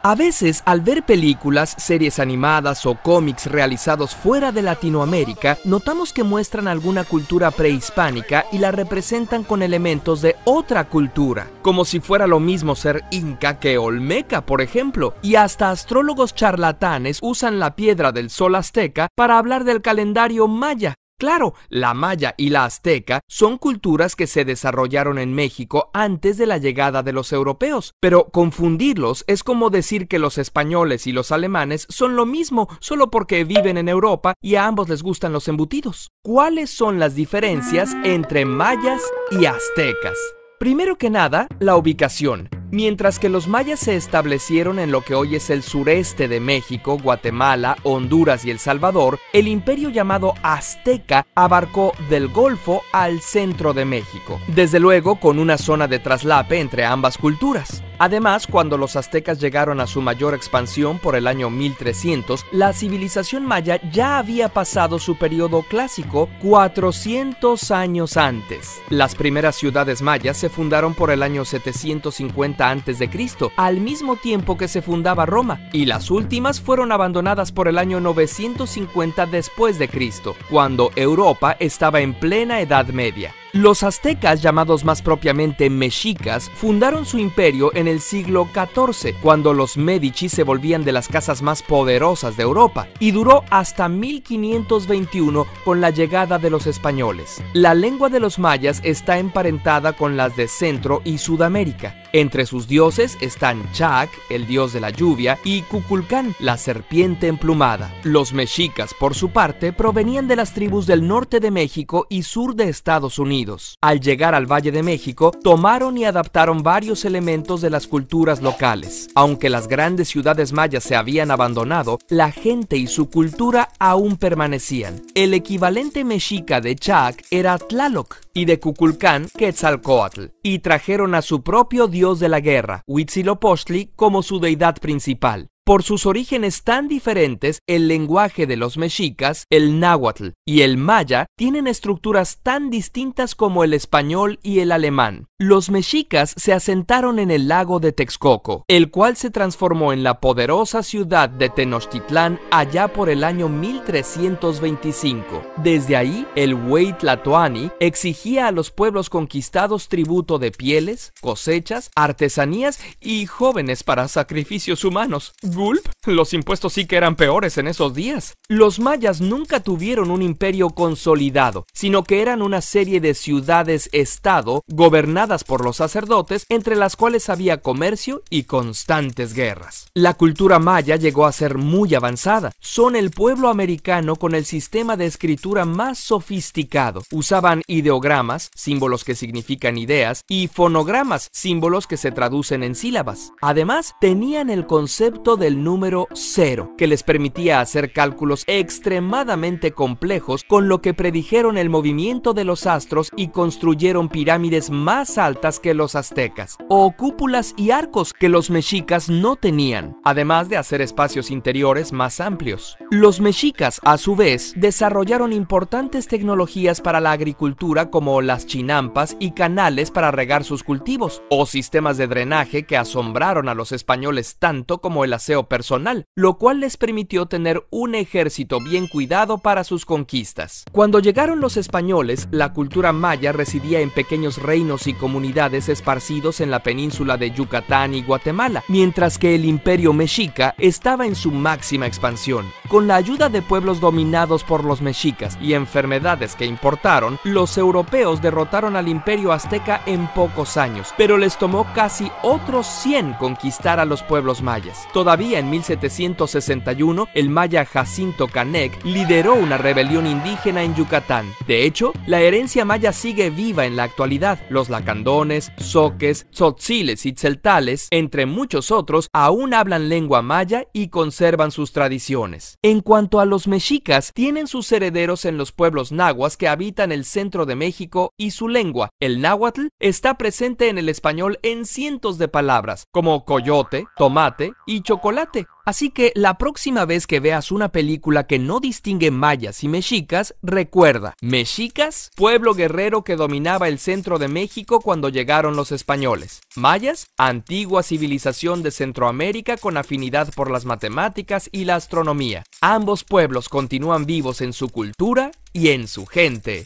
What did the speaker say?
A veces, al ver películas, series animadas o cómics realizados fuera de Latinoamérica, notamos que muestran alguna cultura prehispánica y la representan con elementos de otra cultura, como si fuera lo mismo ser inca que olmeca, por ejemplo, y hasta astrólogos charlatanes usan la piedra del sol azteca para hablar del calendario maya. Claro, la maya y la azteca son culturas que se desarrollaron en México antes de la llegada de los europeos, pero confundirlos es como decir que los españoles y los alemanes son lo mismo solo porque viven en Europa y a ambos les gustan los embutidos. ¿Cuáles son las diferencias entre mayas y aztecas? Primero que nada, la ubicación. Mientras que los mayas se establecieron en lo que hoy es el sureste de México, Guatemala, Honduras y El Salvador, el imperio llamado azteca abarcó del Golfo al centro de México, desde luego con una zona de traslape entre ambas culturas. Además, cuando los aztecas llegaron a su mayor expansión por el año 1300, la civilización maya ya había pasado su periodo clásico 400 años antes. Las primeras ciudades mayas se fundaron por el año 750 a.C., al mismo tiempo que se fundaba Roma, y las últimas fueron abandonadas por el año 950 después de Cristo, cuando Europa estaba en plena Edad Media. Los aztecas, llamados más propiamente mexicas, fundaron su imperio en el siglo XIV, cuando los Médici se volvían de las casas más poderosas de Europa, y duró hasta 1521 con la llegada de los españoles. La lengua de los mayas está emparentada con las de Centro y Sudamérica. Entre sus dioses están Chac, el dios de la lluvia, y Cuculcán, la serpiente emplumada. Los mexicas, por su parte, provenían de las tribus del norte de México y sur de Estados Unidos. Al llegar al Valle de México, tomaron y adaptaron varios elementos de las culturas locales. Aunque las grandes ciudades mayas se habían abandonado, la gente y su cultura aún permanecían. El equivalente mexica de Chac era Tlaloc y de Cuculcán, Quetzalcóatl, y trajeron a su propio dios de la guerra, Huitzilopochtli, como su deidad principal. Por sus orígenes tan diferentes, el lenguaje de los mexicas, el náhuatl y el maya, tienen estructuras tan distintas como el español y el alemán. Los mexicas se asentaron en el lago de Texcoco, el cual se transformó en la poderosa ciudad de Tenochtitlán allá por el año 1325. Desde ahí, el Huey Tlatoani exigía a los pueblos conquistados tributo de pieles, cosechas, artesanías y jóvenes para sacrificios humanos. ¿Gulp? Los impuestos sí que eran peores en esos días. Los mayas nunca tuvieron un imperio consolidado, sino que eran una serie de ciudades-estado gobernadas por los sacerdotes, entre las cuales había comercio y constantes guerras. La cultura maya llegó a ser muy avanzada. Son el pueblo americano con el sistema de escritura más sofisticado. Usaban ideogramas, símbolos que significan ideas, y fonogramas, símbolos que se traducen en sílabas. Además, tenían el concepto del número 0, que les permitía hacer cálculos extremadamente complejos, con lo que predijeron el movimiento de los astros y construyeron pirámides más altas que los aztecas, o cúpulas y arcos que los mexicas no tenían, además de hacer espacios interiores más amplios. Los mexicas, a su vez, desarrollaron importantes tecnologías para la agricultura, como las chinampas y canales para regar sus cultivos, o sistemas de drenaje que asombraron a los españoles tanto como el aseo personal, lo cual les permitió tener un ejército bien cuidado para sus conquistas. Cuando llegaron los españoles, la cultura maya residía en pequeños reinos y comunidades esparcidos en la península de Yucatán y Guatemala, mientras que el imperio mexica estaba en su máxima expansión. Con la ayuda de pueblos dominados por los mexicas y enfermedades que importaron, los europeos derrotaron al imperio azteca en pocos años, pero les tomó casi otros 100 conquistar a los pueblos mayas. Todavía en 1761, el maya Jacinto Canec lideró una rebelión indígena en Yucatán. De hecho, la herencia maya sigue viva en la actualidad. Los lacandones, zoques, tzotziles y tzeltales, entre muchos otros, aún hablan lengua maya y conservan sus tradiciones. En cuanto a los mexicas, tienen sus herederos en los pueblos nahuas que habitan el centro de México, y su lengua, el náhuatl, está presente en el español en cientos de palabras, como coyote, tomate y chocolate. chocolate. Así que la próxima vez que veas una película que no distingue mayas y mexicas, recuerda, mexicas, pueblo guerrero que dominaba el centro de México cuando llegaron los españoles. Mayas, antigua civilización de Centroamérica con afinidad por las matemáticas y la astronomía. Ambos pueblos continúan vivos en su cultura y en su gente.